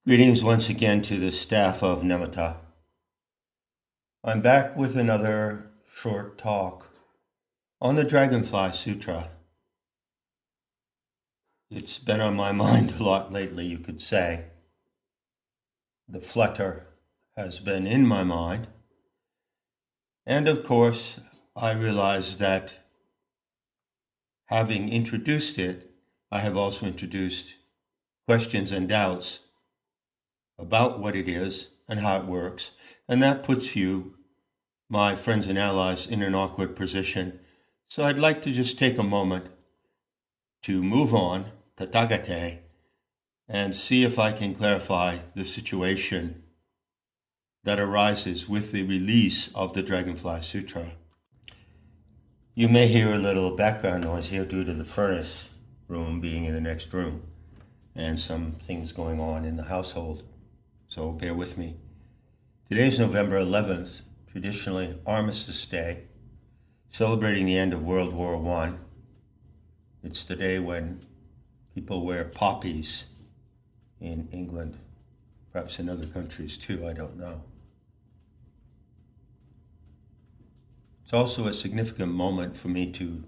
Greetings once again to the staff of Nemeta. I'm back with another short talk on the Dragonfly Sutra. It's been on my mind a lot lately, you could say. The flutter has been in my mind. And of course, I realize that having introduced it, I have also introduced questions and doubts about what it is and how it works. And that puts you, my friends and allies, in an awkward position. So I'd like to just take a moment to move on, tathagate, and see if I can clarify the situation that arises with the release of the Dragonfly Sutra. You may hear a little background noise here due to the furnace room being in the next room and some things going on in the household. So bear with me. Today is November 11th, traditionally Armistice Day, celebrating the end of World War I. It's the day when people wear poppies in England, perhaps in other countries too, I don't know. It's also a significant moment for me to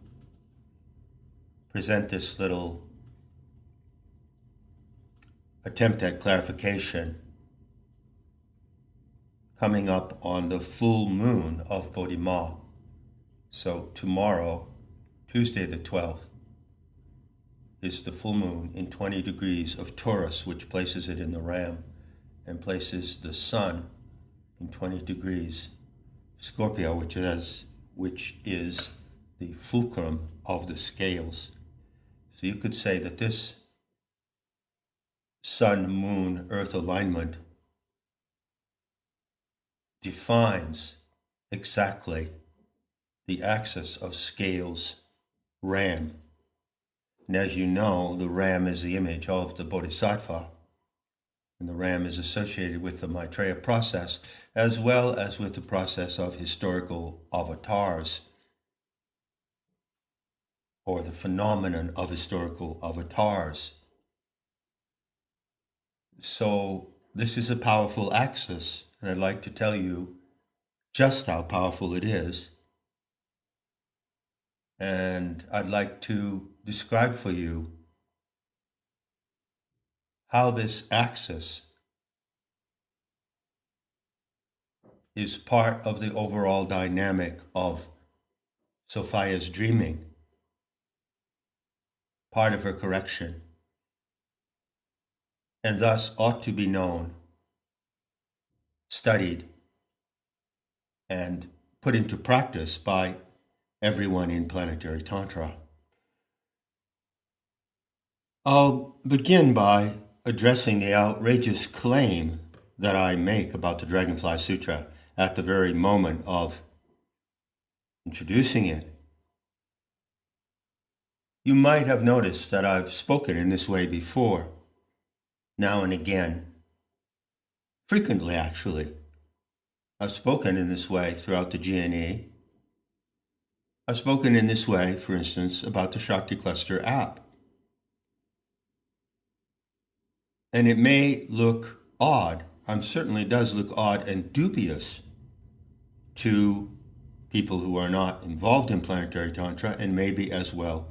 present this little attempt at clarification coming up on the full moon of BodhiMa. So tomorrow, Tuesday the 12th, is the full moon in 20 degrees of Taurus, which places it in the Ram, and places the sun in 20 degrees Scorpio, which is the fulcrum of the scales. So you could say that this sun-moon-earth alignment defines exactly the axis of scales Ram. And as you know, the Ram is the image of the Bodhisattva, and the Ram is associated with the Maitreya process, as well as with the process of historical avatars, or the phenomenon of historical avatars. So this is a powerful axis, and I'd like to tell you just how powerful it is. And I'd like to describe for you how this axis is part of the overall dynamic of Sophia's dreaming, part of her correction, and thus ought to be known, studied, and put into practice by everyone in planetary Tantra. I'll begin by addressing the outrageous claim that I make about the Dragonfly Sutra at the very moment of introducing it. You might have noticed that I've spoken in this way before, now and again, frequently actually. I've spoken in this way throughout the GNE. I've spoken in this way, for instance, about the Shakti Cluster app. And it may look odd, certainly does look odd and dubious to people who are not involved in planetary Tantra, and maybe as well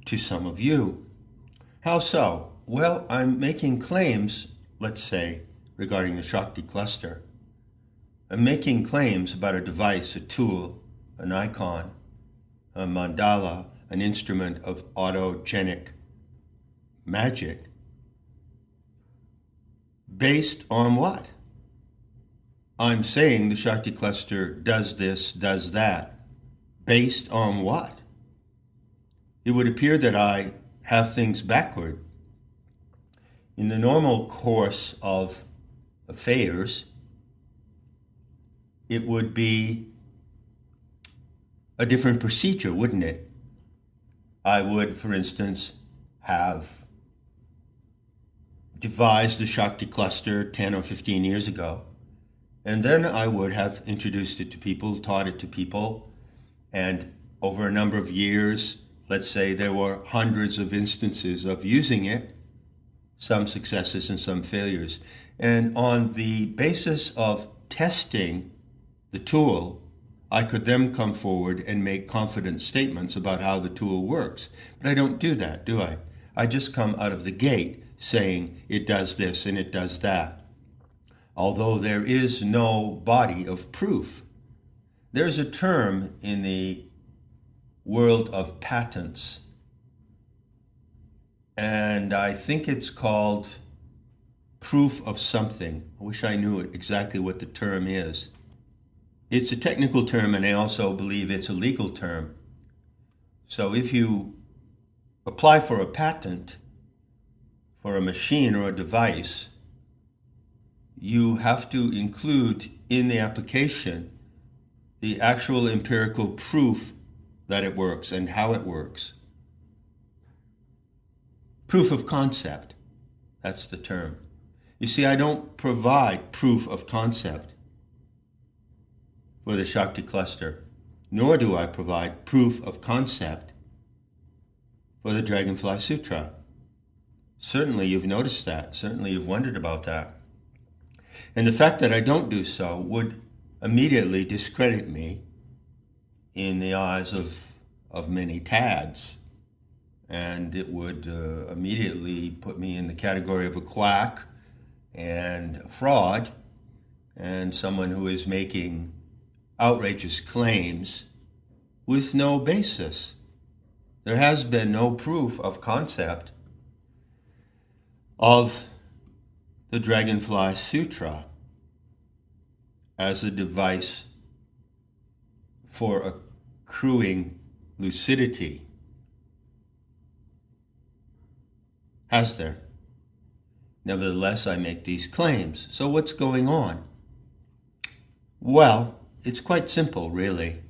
to some of you. How so? Well, I'm making claims, let's say, regarding the Shakti Cluster. I'm making claims about a device, a tool, an icon, a mandala, an instrument of autogenic magic. Based on what? I'm saying the Shakti Cluster does this, does that. Based on what? It would appear that I have things backward. In the normal course of affairs, it would be a different procedure, wouldn't it? I would, for instance, have devised the Shakti Cluster 10 or 15 years ago, and then I would have introduced it to people, taught it to people, and over a number of years, let's say there were hundreds of instances of using it, some successes and some failures. And on the basis of testing the tool, I could then come forward and make confident statements about how the tool works. But I don't do that, do I? I just come out of the gate saying it does this and it does that. Although there is no body of proof. There's a term in the world of patents, and I think it's called proof of something. I wish I knew exactly what the term is. It's a technical term, and I also believe it's a legal term. So if you apply for a patent for a machine or a device, you have to include in the application the actual empirical proof that it works and how it works. Proof of concept, that's the term. You see, I don't provide proof of concept for the Shakti Cluster, nor do I provide proof of concept for the Dragonfly Sutra. Certainly you've noticed that. Certainly you've wondered about that. And the fact that I don't do so would immediately discredit me in the eyes of many tads. And it would immediately put me in the category of a quack and a fraud and someone who is making outrageous claims with no basis. There has been no proof of concept of the Dragonfly Sutra as a device for accruing lucidity. Has there? Nevertheless, I make these claims. So what's going on? Well, it's quite simple, really.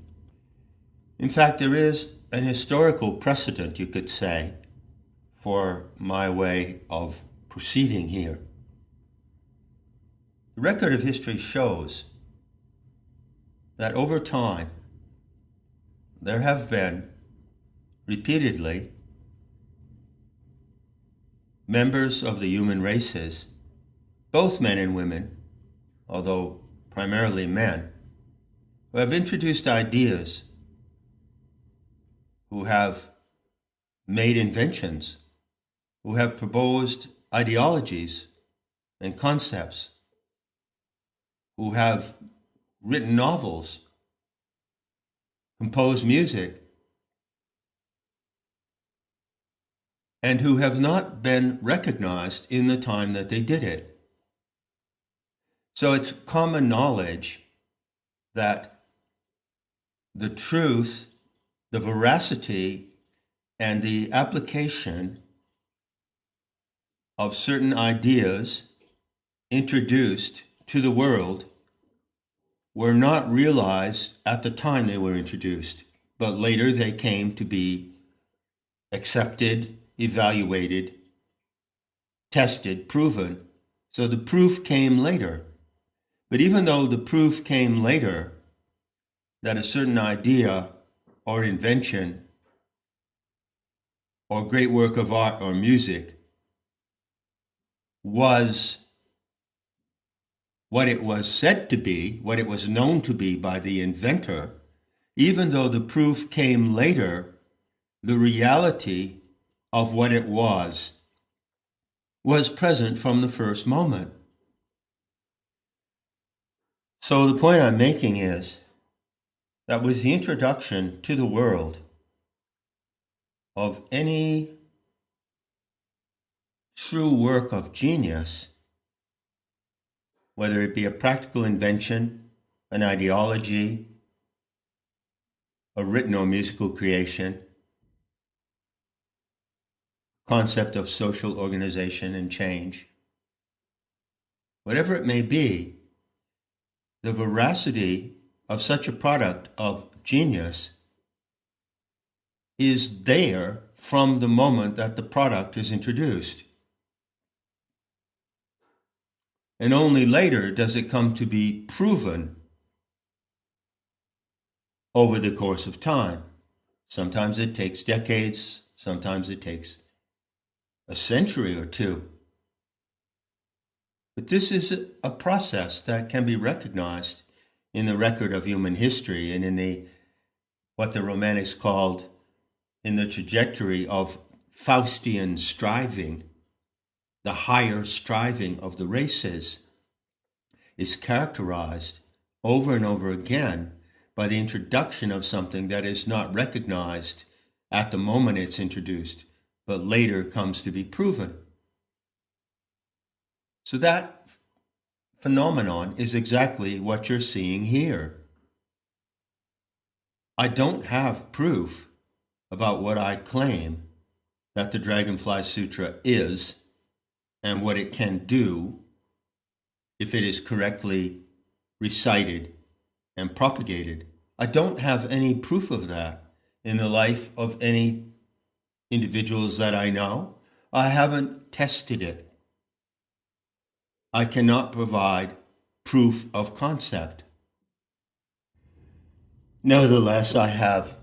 In fact, there is an historical precedent, you could say, for my way of proceeding here. The record of history shows that over time, there have been repeatedly members of the human races, both men and women, although primarily men, who have introduced ideas, who have made inventions, who have proposed ideologies and concepts, who have written novels, composed music, and who have not been recognized in the time that they did it. So it's common knowledge that the truth, the veracity, and the application of certain ideas introduced to the world were not realized at the time they were introduced, but later they came to be accepted, evaluated, tested, proven. So the proof came later. But even though the proof came later that a certain idea or invention or great work of art or music was what it was said to be, what it was known to be by the inventor, even though the proof came later, the reality of what it was present from the first moment. So the point I'm making is that with the introduction to the world of any true work of genius, whether it be a practical invention, an ideology, a written or musical creation, concept of social organization and change, whatever it may be, the veracity of such a product of genius is there from the moment that the product is introduced. And only later does it come to be proven over the course of time. Sometimes it takes decades, sometimes it takes a century or two But this is a process that can be recognized in the record of human history and in what the Romantics called in the trajectory of Faustian striving. The higher striving of the races is characterized over and over again by the introduction of something that is not recognized at the moment it's introduced, but later comes to be proven. So that phenomenon is exactly what you're seeing here. I don't have proof about what I claim that the Dragonfly Sutra is and what it can do if it is correctly recited and propagated. I don't have any proof of that in the life of any individuals that I know. I haven't tested it. I cannot provide proof of concept. Nevertheless, I have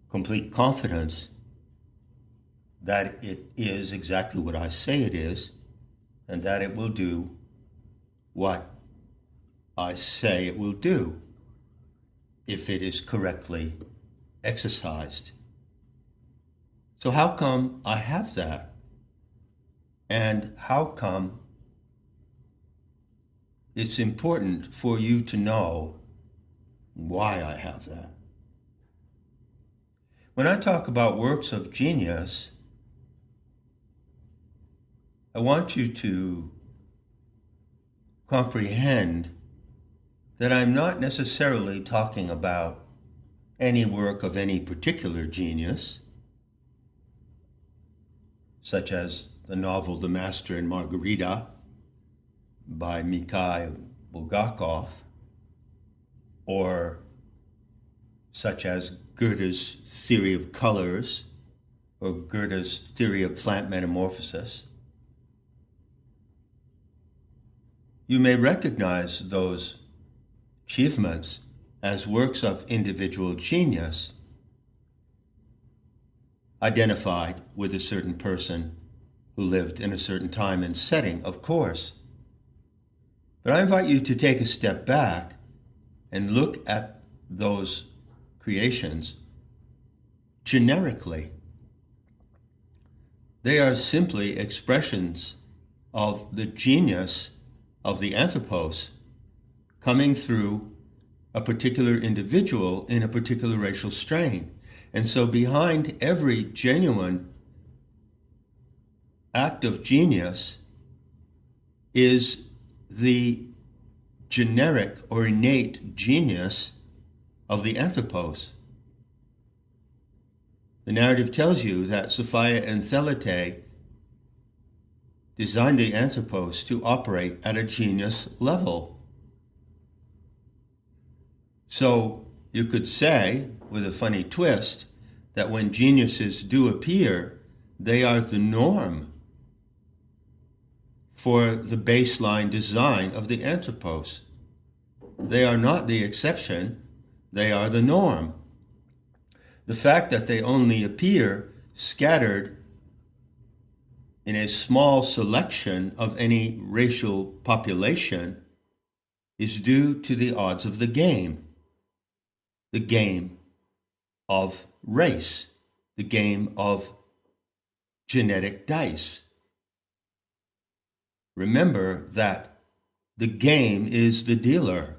complete confidence that it is exactly what I say it is, and that it will do what I say it will do if it is correctly exercised. So how come I have that? And how come it's important for you to know why I have that? When I talk about works of genius, I want you to comprehend that I'm not necessarily talking about any work of any particular genius, such as the novel The Master and Margarita by Mikhail Bulgakov, or such as Goethe's theory of colors, or Goethe's theory of plant metamorphosis. You may recognize those achievements as works of individual genius identified with a certain person who lived in a certain time and setting, of course. But I invite you to take a step back and look at those creations generically. They are simply expressions of the genius of the anthropos coming through a particular individual in a particular racial strain. And so behind every genuine act of genius is the generic or innate genius of the anthropos. The narrative tells you that Sophia and Thelete designed the anthropos to operate at a genius level. So you could say, with a funny twist, that when geniuses do appear, they are the norm for the baseline design of the anthropos. They are not the exception, they are the norm. The fact that they only appear scattered in a small selection of any racial population is due to the odds of the game of race, the game of genetic dice. Remember that the game is the dealer.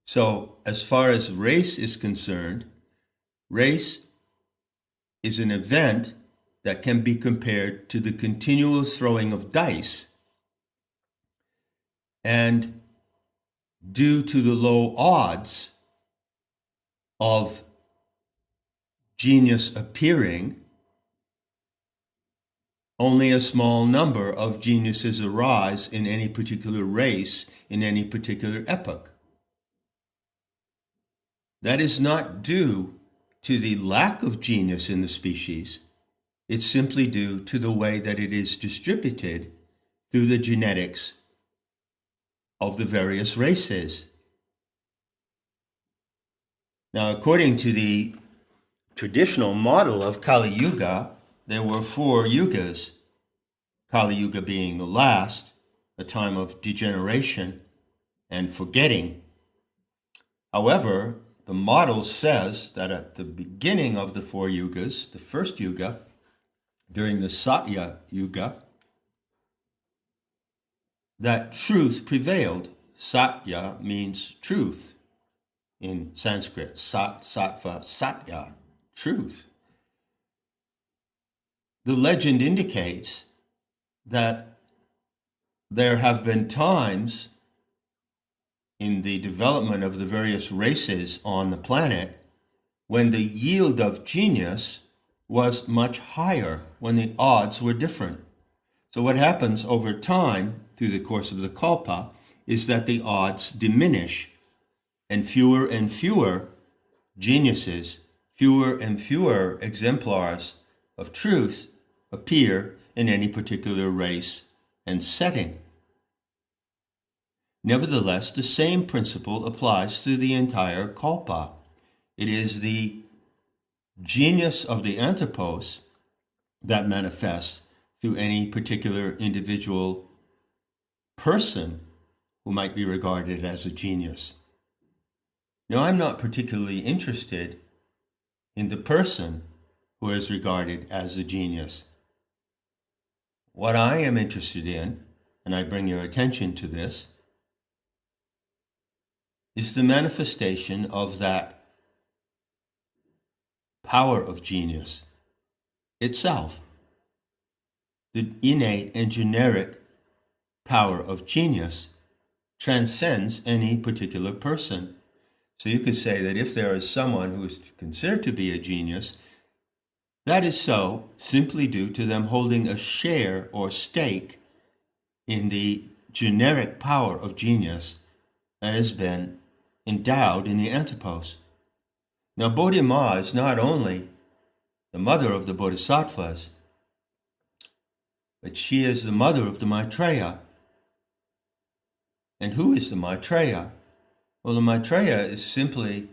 So, as far as race is concerned, race is an event that can be compared to the continual throwing of dice. And due to the low odds of genius appearing, only a small number of geniuses arise in any particular race, in any particular epoch. That is not due to the lack of genius in the species. It's simply due to the way that it is distributed through the genetics of the various races. Now, according to the traditional model of Kali Yuga, there were 4 yugas. Kali Yuga being the last, a time of degeneration and forgetting. However, the model says that at the beginning of the 4 yugas, the first yuga, during the Satya Yuga, that truth prevailed. Satya means truth in Sanskrit. Sat, sattva, satya, truth. The legend indicates that there have been times in the development of the various races on the planet when the yield of genius was much higher, when the odds were different. So what happens over time through the course of the kalpa is that the odds diminish and fewer geniuses, fewer and fewer exemplars of truth appear in any particular race and setting. Nevertheless, the same principle applies to the entire kalpa. It is the genius of the anthropos that manifests through any particular individual person who might be regarded as a genius. Now, I'm not particularly interested in the person who is regarded as a genius. What I am interested in, and I bring your attention to this, is the manifestation of that power of genius itself. The innate and generic power of genius transcends any particular person. So you could say that if there is someone who is considered to be a genius, that is so simply due to them holding a share or stake in the generic power of genius that has been endowed in the anthropos. Now, BodhiMa is not only the mother of the Bodhisattvas, but she is the mother of the Maitreya. And who is the Maitreya? Well, the Maitreya is simply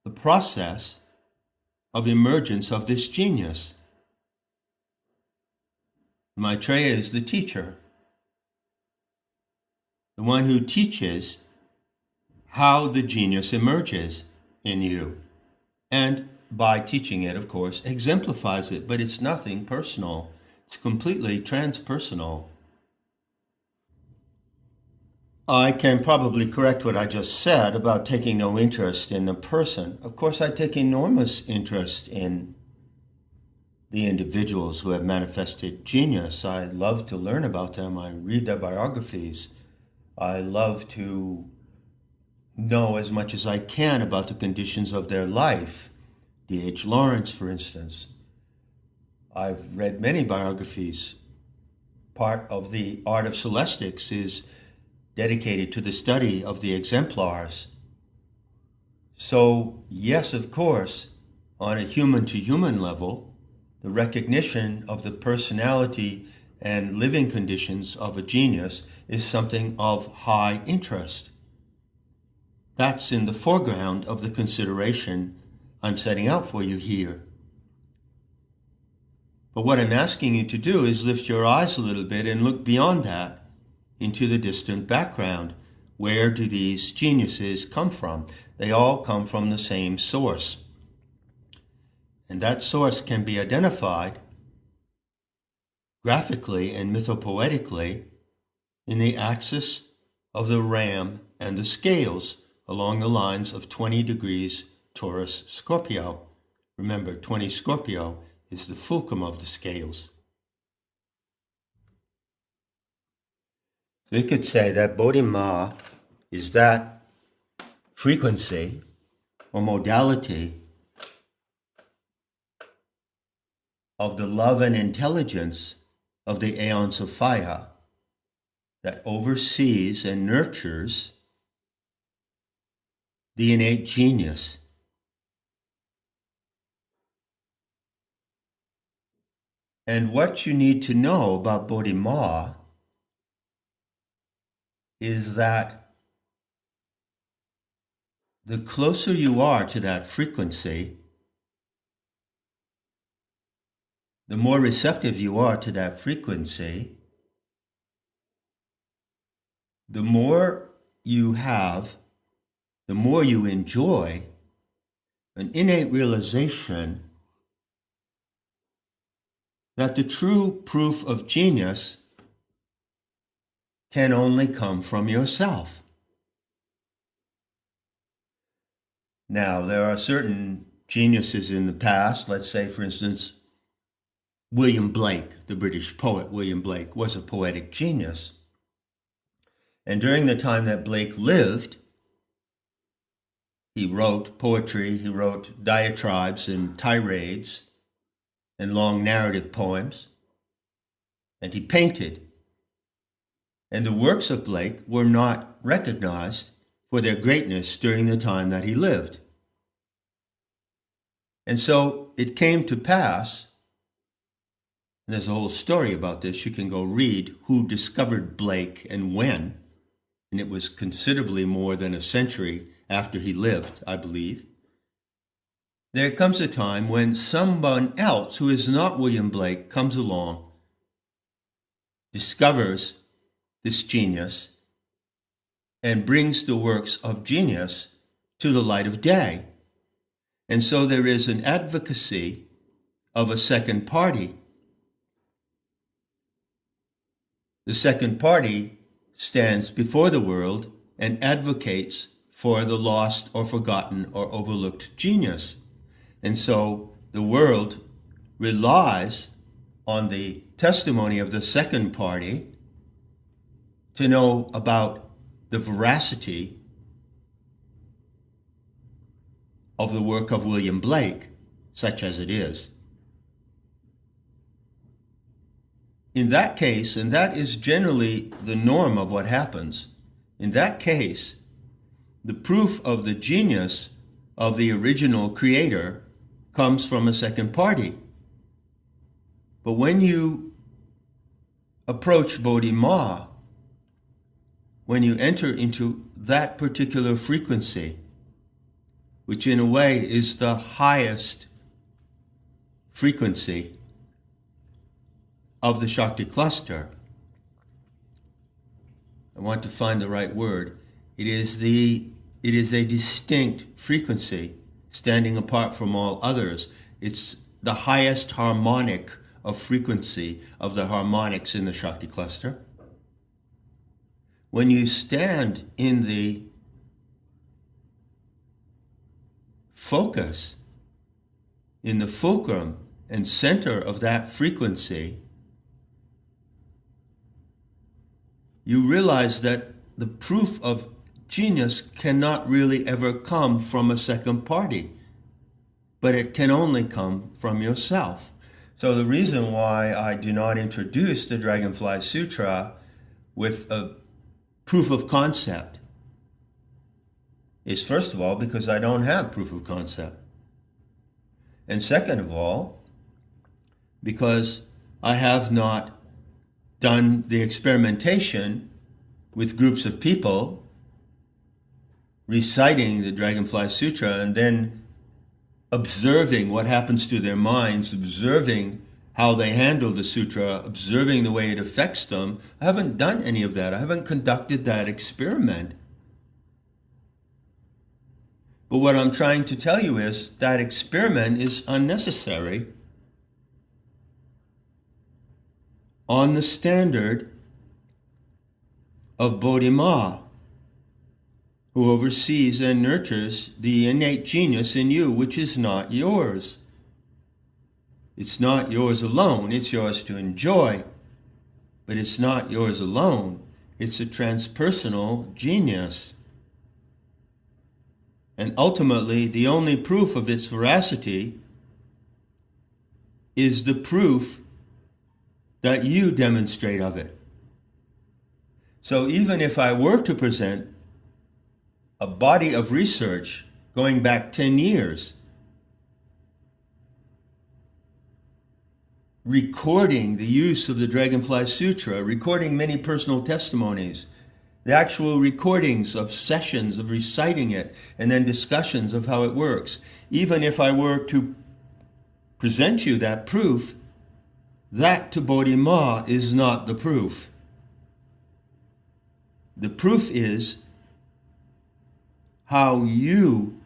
the process of emergence of this genius. Maitreya is the teacher, the one who teaches how the genius emerges in you. And by teaching it, of course, exemplifies it, but it's nothing personal. It's completely transpersonal. I can probably correct what I just said about taking no interest in the person. Of course, I take enormous interest in the individuals who have manifested genius. I love to learn about them. I read their biographies. I love to know as much as I can about the conditions of their life. D.H. Lawrence, for instance. I've read many biographies. Part of the art of celestics is dedicated to the study of the exemplars. So, yes, of course, on a human-to-human level, the recognition of the personality and living conditions of a genius is something of high interest. That's in the foreground of the consideration I'm setting out for you here. But what I'm asking you to do is lift your eyes a little bit and look beyond that into the distant background. Where do these geniuses come from? They all come from the same source. And that source can be identified graphically and mythopoetically in the axis of the ram and the scales along the lines of 20 degrees Taurus Scorpio. Remember, 20 Scorpio is the fulcrum of the scales. So you could say that BodhiMa is that frequency or modality of the love and intelligence of the aeons of fire that oversees and nurtures the innate genius. And what you need to know about BodhiMa is that the closer you are to that frequency, the more receptive you are to that frequency, the more you have, the more you enjoy an innate realization that the true proof of genius can only come from yourself. Now, there are certain geniuses in the past. Let's say, for instance, William Blake, the British poet William Blake, was a poetic genius. And during the time that Blake lived, he wrote poetry, he wrote diatribes and tirades and long narrative poems, and he painted. And the works of Blake were not recognized for their greatness during the time that he lived. And so it came to pass, and there's a whole story about this, you can go read who discovered Blake and when, and it was considerably more than a century after he lived, I believe. There comes a time when someone else who is not William Blake comes along, discovers this genius, and brings the works of genius to the light of day. And so there is an advocacy of a second party. The second party stands before the world and advocates for the lost or forgotten or overlooked genius. And so the world relies on the testimony of the second party to know about the veracity of the work of William Blake, such as it is. In that case, and that is generally the norm of what happens, in that case, the proof of the genius of the original creator comes from a second party. But when you approach BodhiMa, when you enter into that particular frequency, which in a way is the highest frequency of the Shakti Cluster, I want to find the right word. It is a distinct frequency, standing apart from all others. It's the highest harmonic of frequency of the harmonics in the Shakti Cluster. When you stand in the focus, in the fulcrum and center of that frequency, you realize that the proof of genius cannot really ever come from a second party, but it can only come from yourself. So the reason why I do not introduce the Dragonfly Sutra with a proof of concept is, first of all, because I don't have proof of concept. And second of all, because I have not done the experimentation with groups of people reciting the Dragonfly Sutra and then observing what happens to their minds, observing how they handle the sutra, observing the way it affects them. I haven't done any of that. I haven't conducted that experiment. But what I'm trying to tell you is that experiment is unnecessary on the standard of BodhiMa, who oversees and nurtures the innate genius in you, which is not yours. It's not yours alone. It's yours to enjoy, but it's not yours alone. It's a transpersonal genius. And ultimately, the only proof of its veracity is the proof that you demonstrate of it. So even if I were to present a body of research going back 10 years, recording the use of the Dragonfly Sutra, recording many personal testimonies, the actual recordings of sessions of reciting it, and then discussions of how it works. Even if I were to present you that proof, That to BodhiMa is not the proof. The proof is how you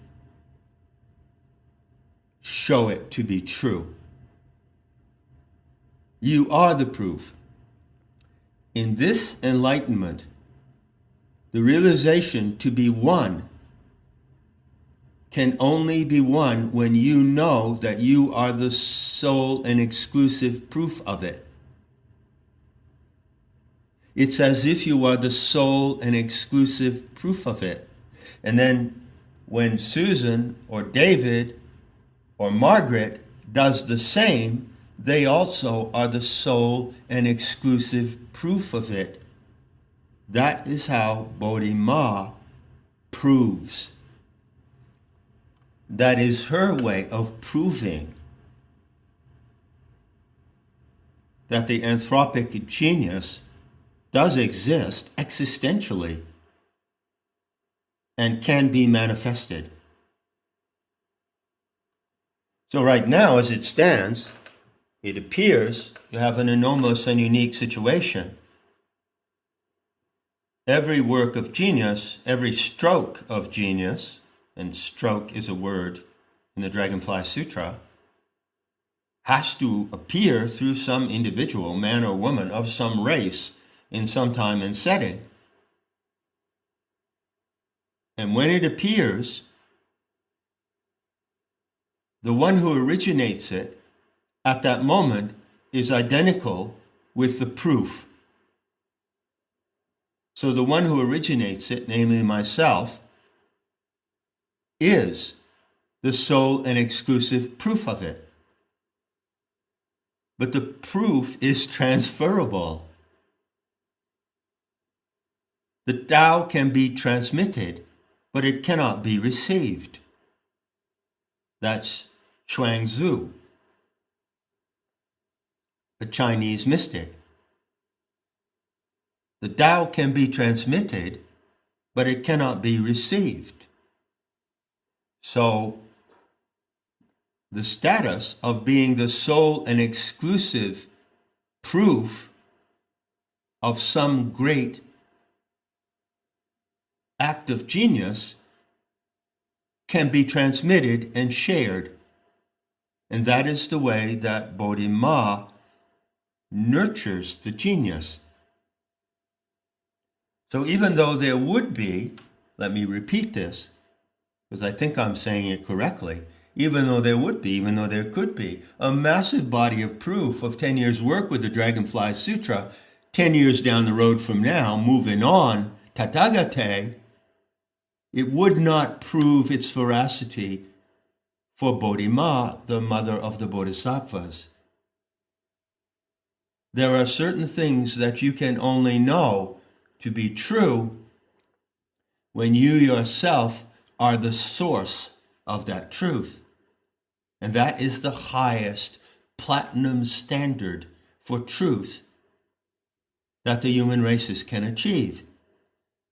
show it to be true. You are the proof. In this enlightenment, the realization to be one can only be one when you know that you are the sole and exclusive proof of it. It's as if you are the sole and exclusive proof of it. And then when Susan or David or Margaret does the same, they also are the sole and exclusive proof of it. That is how BodhiMa proves. That is her way of proving that the anthropic genius does exist existentially and can be manifested. So right now, as it stands, it appears you have an anomalous and unique situation. Every work of genius, every stroke of genius, and stroke is a word in the Dragonfly Sutra, has to appear through some individual, man or woman, of some race, in some time and setting. And when it appears, the one who originates it at that moment is identical with the proof. So the one who originates it, namely myself, is the sole and exclusive proof of it. But the proof is transferable. The Tao can be transmitted, but it cannot be received. That's Chuang-Tzu, a Chinese mystic. The Tao can be transmitted, but it cannot be received. So, the status of being the sole and exclusive proof of some great act of genius can be transmitted and shared. And that is the way that BodhiMa nurtures the genius. So even though there would be, let me repeat this, because I think I'm saying it correctly, even though there could be a massive body of proof of 10 years' work with the Dragonfly Sutra, 10 years down the road from now, moving on, Tathagate, it would not prove its veracity for BodhiMa, the mother of the Bodhisattvas. There are certain things that you can only know to be true when you yourself are the source of that truth. And that is the highest platinum standard for truth that the human races can achieve.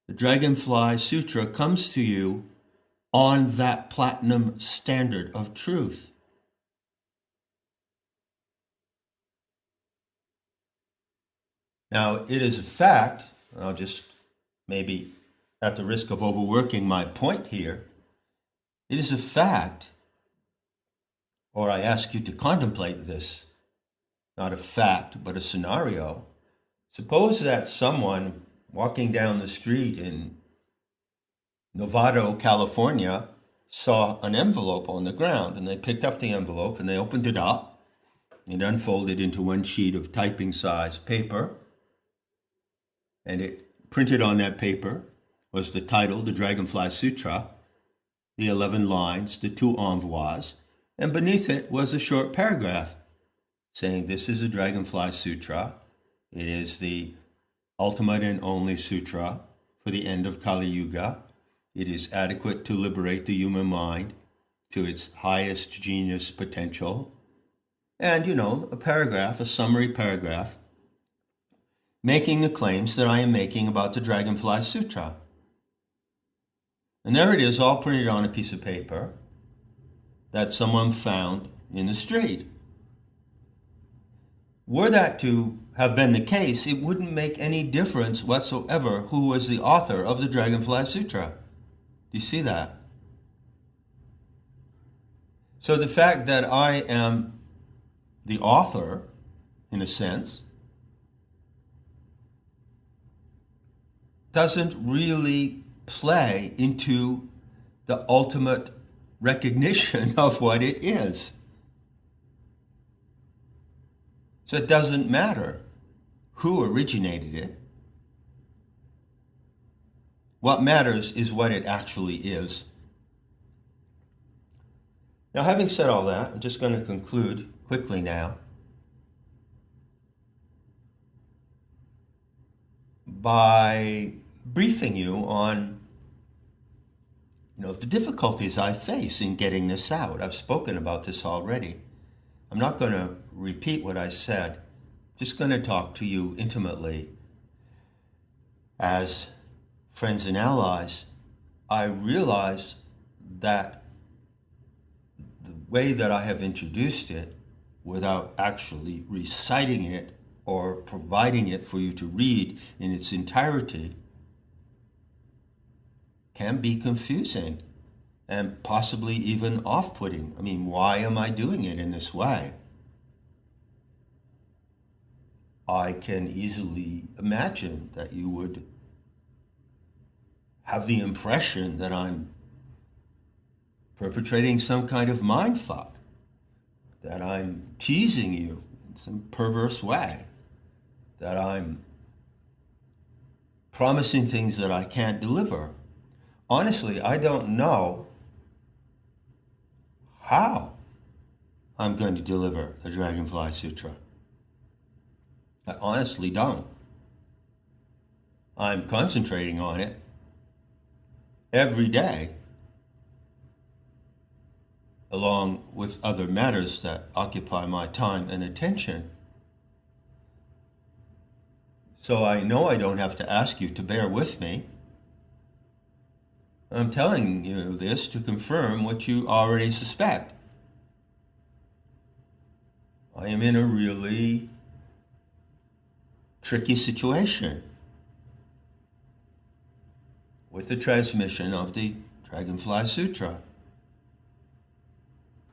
The Dragonfly Sutra comes to you on that platinum standard of truth. Now, it is a fact, I'll just maybe at the risk of overworking my point here, it is a fact, or I ask you to contemplate this, not a fact, but a scenario. Suppose that someone walking down the street in Novato, California, saw an envelope on the ground, and they picked up the envelope and they opened it up. It unfolded into one sheet of typing size paper, and it printed on that paper was the title, the Dragonfly Sutra, the 11 lines, the 2 envois, and beneath it was a short paragraph saying this is a Dragonfly Sutra. It is the ultimate and only sutra for the end of Kali Yuga. It is adequate to liberate the human mind to its highest genius potential. And, a paragraph, a summary paragraph, making the claims that I am making about the Dragonfly Sutra. And there it is, all printed on a piece of paper that someone found in the street. Were that to have been the case, it wouldn't make any difference whatsoever who was the author of the Dragonfly Sutra. Do you see that? So the fact that I am the author, in a sense, doesn't really play into the ultimate recognition of what it is. So it doesn't matter who originated it. What matters is what it actually is. Now, having said all that, I'm just going to conclude quickly now by briefing you on the difficulties I face in getting this out. I've spoken about this already. I'm not going to repeat what I said. I'm just going to talk to you intimately. As friends and allies, I realize that the way that I have introduced it, without actually reciting it or providing it for you to read in its entirety, can be confusing and possibly even off-putting. I mean, why am I doing it in this way? I can easily imagine that you would have the impression that I'm perpetrating some kind of mindfuck, that I'm teasing you in some perverse way, that I'm promising things that I can't deliver. Honestly, I don't know how I'm going to deliver the Dragonfly Sutra. I honestly don't. I'm concentrating on it every day, along with other matters that occupy my time and attention. So I know I don't have to ask you to bear with me. I'm telling you this to confirm what you already suspect. I am in a really tricky situation with the transmission of the Dragonfly Sutra.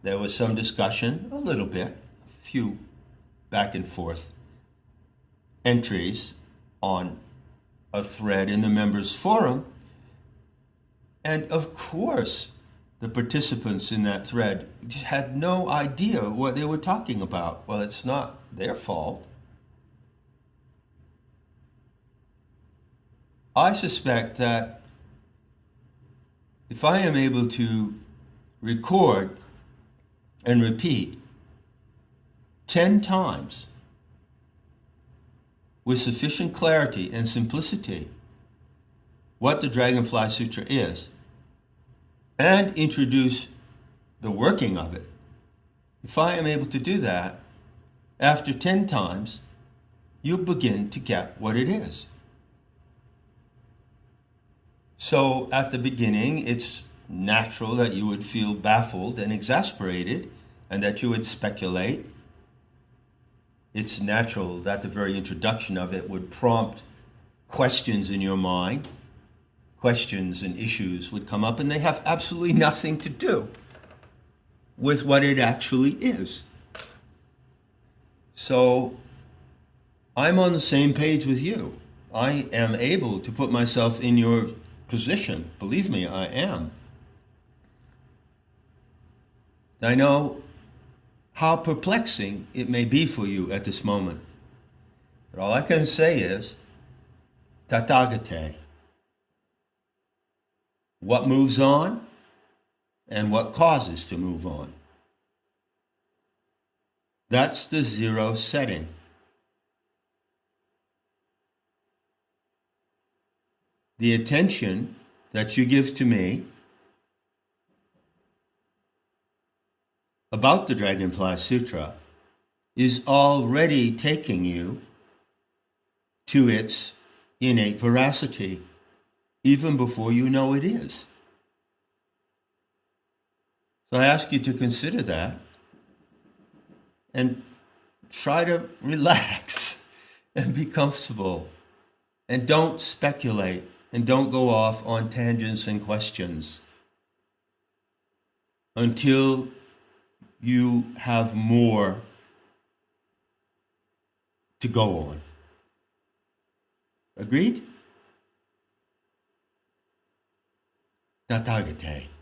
There was some discussion, a little bit, a few back and forth entries on a thread in the members' forum. And of course, the participants in that thread had no idea what they were talking about. Well, it's not their fault. I suspect that if I am able to record and repeat 10 times with sufficient clarity and simplicity what the Dragonfly Sutra is, and introduce the working of it, if I am able to do that, after 10 times, you begin to get what it is. So at the beginning, it's natural that you would feel baffled and exasperated, and that you would speculate. It's natural that the very introduction of it would prompt questions in your mind. Questions and issues would come up, and they have absolutely nothing to do with what it actually is. So I'm on the same page with you. I am able to put myself in your position. Believe me, I am. I know how perplexing it may be for you at this moment. But all I can say is, Tathagate. What moves on and what causes to move on. That's the zero setting. The attention that you give to me about the Dragonfly Sutra is already taking you to its innate veracity, even before you know it is. So I ask you to consider that and try to relax and be comfortable. And don't speculate and don't go off on tangents and questions until you have more to go on. Agreed? Tathagate.